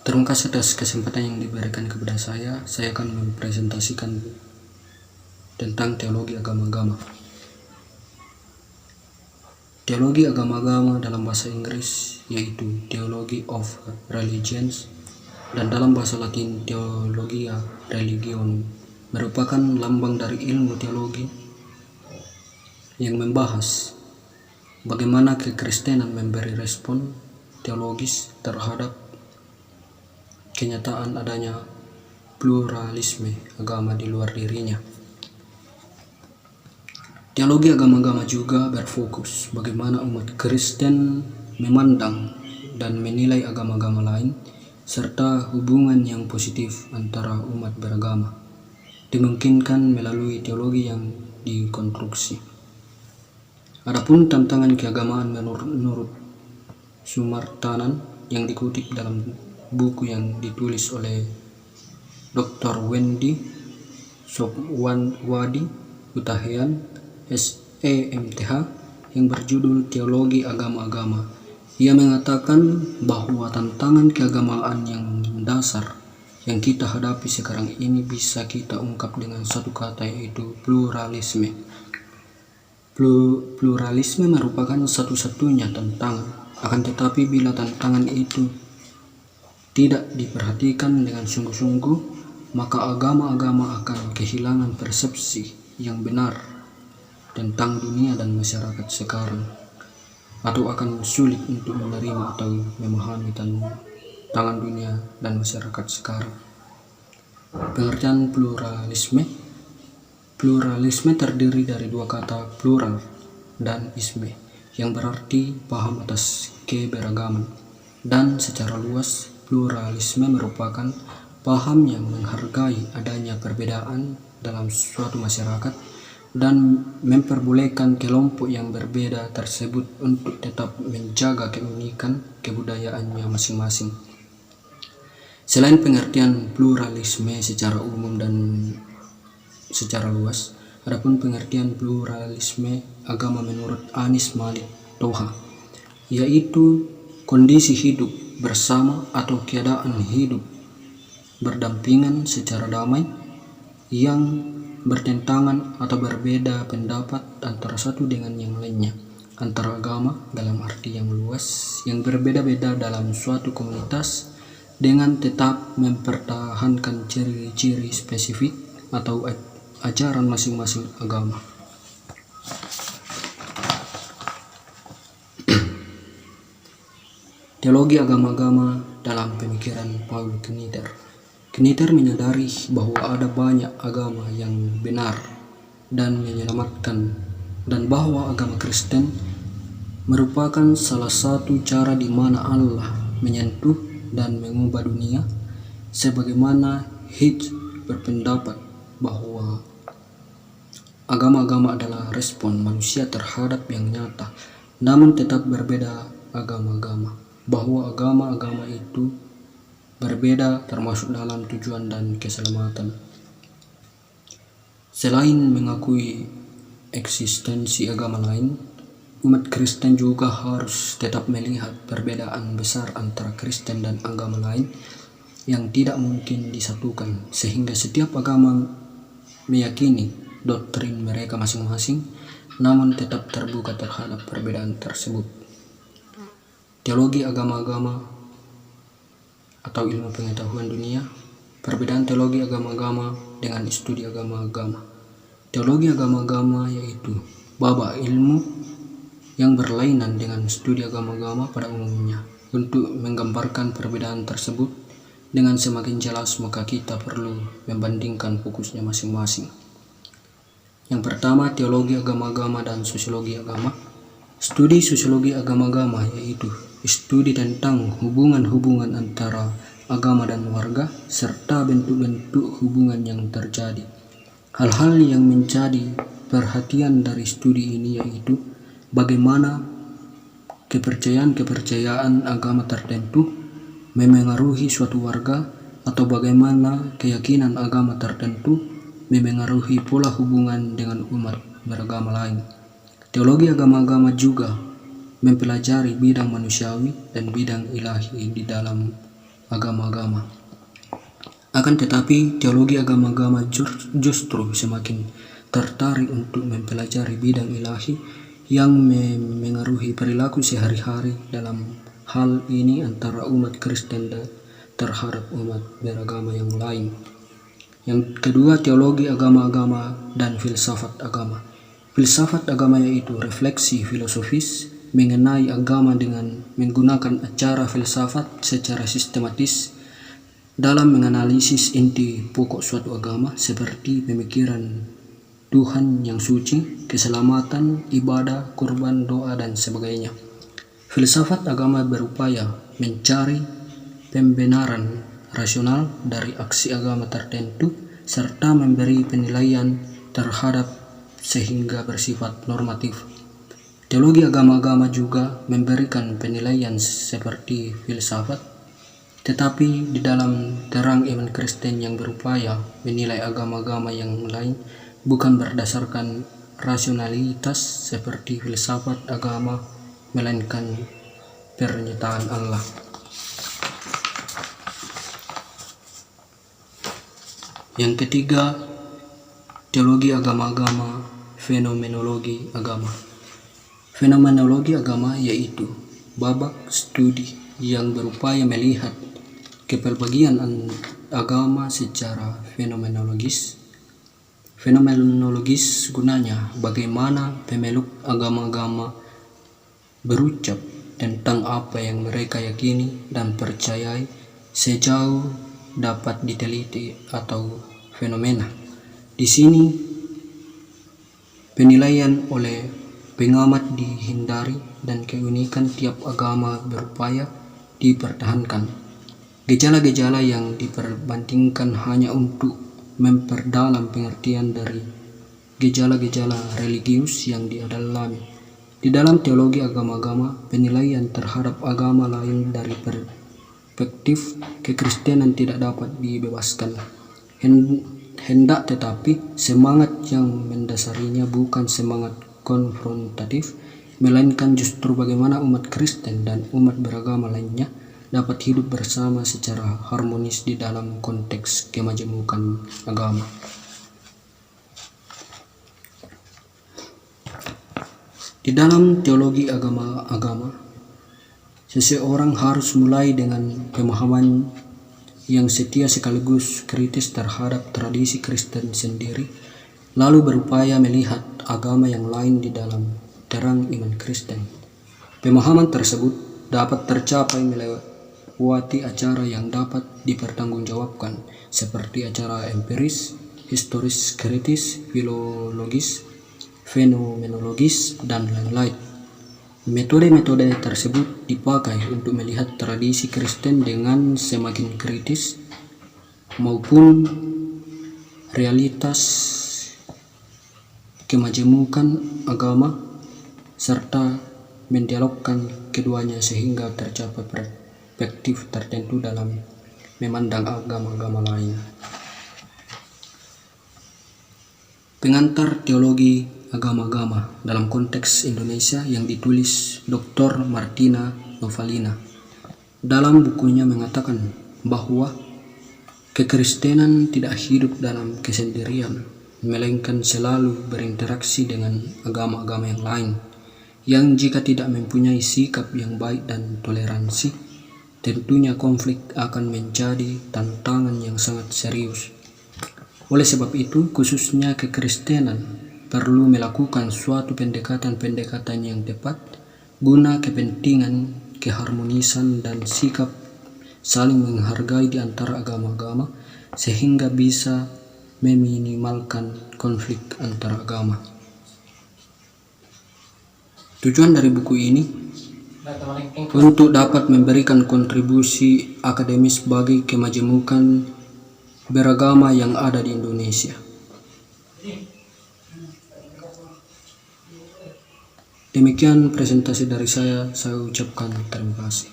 Terima kasih atas kesempatan yang diberikan kepada saya. Saya akan mempresentasikan tentang teologi agama-agama. Teologi agama-agama dalam bahasa Inggris yaitu Theology of Religions, dan dalam bahasa Latin Theologia Religionum, merupakan lambang dari ilmu teologi yang membahas bagaimana kekristenan memberi respon teologis terhadap kenyataan adanya pluralisme agama di luar dirinya. Teologi agama-agama juga berfokus bagaimana umat Kristen memandang dan menilai agama-agama lain, serta hubungan yang positif antara umat beragama dimungkinkan melalui teologi yang dikonstruksi. Adapun tantangan keagamaan menurut Sumartanan yang dikutip dalam buku yang ditulis oleh Dr. Wendy Sopwadi Hutahian SEMTH yang berjudul Teologi Agama-agama. Ia mengatakan bahwa tantangan keagamaan yang mendasar yang kita hadapi sekarang ini bisa kita ungkap dengan satu kata, yaitu pluralisme. Pluralisme merupakan satu-satunya tantangan, akan tetapi bila tantangan itu tidak diperhatikan dengan sungguh-sungguh, maka agama-agama akan kehilangan persepsi yang benar tentang dunia dan masyarakat sekarang, atau akan sulit untuk menerima atau memahami tantangan dunia dan masyarakat sekarang. Pengertian pluralisme terdiri dari dua kata, plural dan isme, yang berarti paham atas keberagaman, dan secara luas pluralisme merupakan paham yang menghargai adanya perbedaan dalam suatu masyarakat dan memperbolehkan kelompok yang berbeda tersebut untuk tetap menjaga keunikan kebudayaannya masing-masing. Selain pengertian pluralisme secara umum dan secara luas, adapun pengertian pluralisme agama menurut Anis Malik Toha, yaitu kondisi hidup bersama atau keadaan hidup berdampingan secara damai yang bertentangan atau berbeda pendapat antara satu dengan yang lainnya, antara agama dalam arti yang luas yang berbeda-beda dalam suatu komunitas dengan tetap mempertahankan ciri-ciri spesifik atau ajaran masing-masing agama. Teologi agama-agama dalam pemikiran Paul Knitter. Knitter menyadari bahwa ada banyak agama yang benar dan menyelamatkan, dan bahwa agama Kristen merupakan salah satu cara di mana Allah menyentuh dan mengubah dunia, sebagaimana Hitch berpendapat bahwa agama-agama adalah respon manusia terhadap yang nyata, namun tetap berbeda agama-agama, bahwa agama-agama itu berbeda termasuk dalam tujuan dan keselamatan. Selain mengakui eksistensi agama lain, umat Kristen juga harus tetap melihat perbedaan besar antara Kristen dan agama lain yang tidak mungkin disatukan, sehingga setiap agama meyakini doktrin mereka masing-masing, namun tetap terbuka terhadap perbedaan tersebut. Teologi agama-agama atau ilmu pengetahuan dunia. Perbedaan teologi agama-agama dengan studi agama-agama. Teologi agama-agama yaitu bab ilmu yang berlainan dengan studi agama-agama pada umumnya. Untuk menggambarkan perbedaan tersebut dengan semakin jelas, maka kita perlu membandingkan fokusnya masing-masing. Yang pertama, teologi agama-agama dan sosiologi agama. Studi sosiologi agama-agama yaitu studi tentang hubungan-hubungan antara agama dan warga, serta bentuk-bentuk hubungan yang terjadi. Hal-hal yang menjadi perhatian dari studi ini yaitu bagaimana kepercayaan agama tertentu memengaruhi suatu warga, atau bagaimana keyakinan agama tertentu memengaruhi pola hubungan dengan umat beragama lain. Teologi agama-agama juga mempelajari bidang manusiawi dan bidang ilahi di dalam agama-agama. Akan tetapi, teologi agama-agama justru semakin tertarik untuk mempelajari bidang ilahi yang mengaruhi perilaku sehari-hari. Dalam hal ini antara umat Kristen terhadap umat beragama yang lain. Yang kedua, teologi agama-agama dan filsafat agama. Filsafat agama yaitu refleksi filosofis mengenai agama dengan menggunakan acara filsafat secara sistematis dalam menganalisis inti pokok suatu agama seperti pemikiran Tuhan yang suci, keselamatan, ibadah, kurban, doa, dan sebagainya. Filsafat agama berupaya mencari pembenaran rasional dari aksi agama tertentu serta memberi penilaian terhadap sehingga bersifat normatif. Teologi agama-agama juga memberikan penilaian seperti filsafat, tetapi di dalam terang iman Kristen yang berupaya menilai agama-agama yang lain bukan berdasarkan rasionalitas seperti filsafat agama, melainkan pernyataan Allah. Yang ketiga, teologi agama-agama, fenomenologi agama. Fenomenologi agama yaitu babak studi yang berupaya melihat kepelbagian agama secara fenomenologis. Fenomenologis gunanya bagaimana pemeluk agama-agama berucap tentang apa yang mereka yakini dan percayai sejauh dapat diteliti atau fenomena. Di sini penilaian oleh pengamat dihindari dan keunikan tiap agama berupaya dipertahankan. Gejala-gejala yang diperbandingkan hanya untuk memperdalam pengertian dari gejala-gejala religius yang dialami. Di dalam teologi agama-agama, penilaian terhadap agama lain dari perspektif kekristenan tidak dapat dibebaskan. Hendak tetapi semangat yang mendasarinya bukan semangat konfrontatif, melainkan justru bagaimana umat Kristen dan umat beragama lainnya dapat hidup bersama secara harmonis di dalam konteks kemajemukan agama. Di dalam teologi agama-agama, seseorang harus mulai dengan pemahaman yang setia sekaligus kritis terhadap tradisi Kristen sendiri, lalu berupaya melihat agama yang lain di dalam terang iman Kristen. Pemahaman tersebut dapat tercapai melewati acara yang dapat dipertanggungjawabkan, seperti acara empiris, historis, kritis, filologis, fenomenologis, dan lain-lain. Metode-metode tersebut dipakai untuk melihat tradisi Kristen dengan semakin kritis maupun realitas kemajemukan agama serta mendialogkan keduanya sehingga tercapai perspektif tertentu dalam memandang agama-agama lain. Pengantar teologi agama-agama dalam konteks Indonesia yang ditulis Dr. Martina Novalina dalam bukunya mengatakan bahwa kekristenan tidak hidup dalam kesendirian, melainkan selalu berinteraksi dengan agama-agama yang lain, yang jika tidak mempunyai sikap yang baik dan toleransi, tentunya konflik akan menjadi tantangan yang sangat serius. Oleh sebab itu, khususnya kekristenan perlu melakukan suatu pendekatan-pendekatan yang tepat guna kepentingan, keharmonisan, dan sikap saling menghargai di antara agama-agama sehingga bisa meminimalkan konflik antar agama. Tujuan dari buku ini untuk dapat memberikan kontribusi akademis bagi kemajemukan beragama yang ada di Indonesia. Demikian presentasi dari saya ucapkan terima kasih.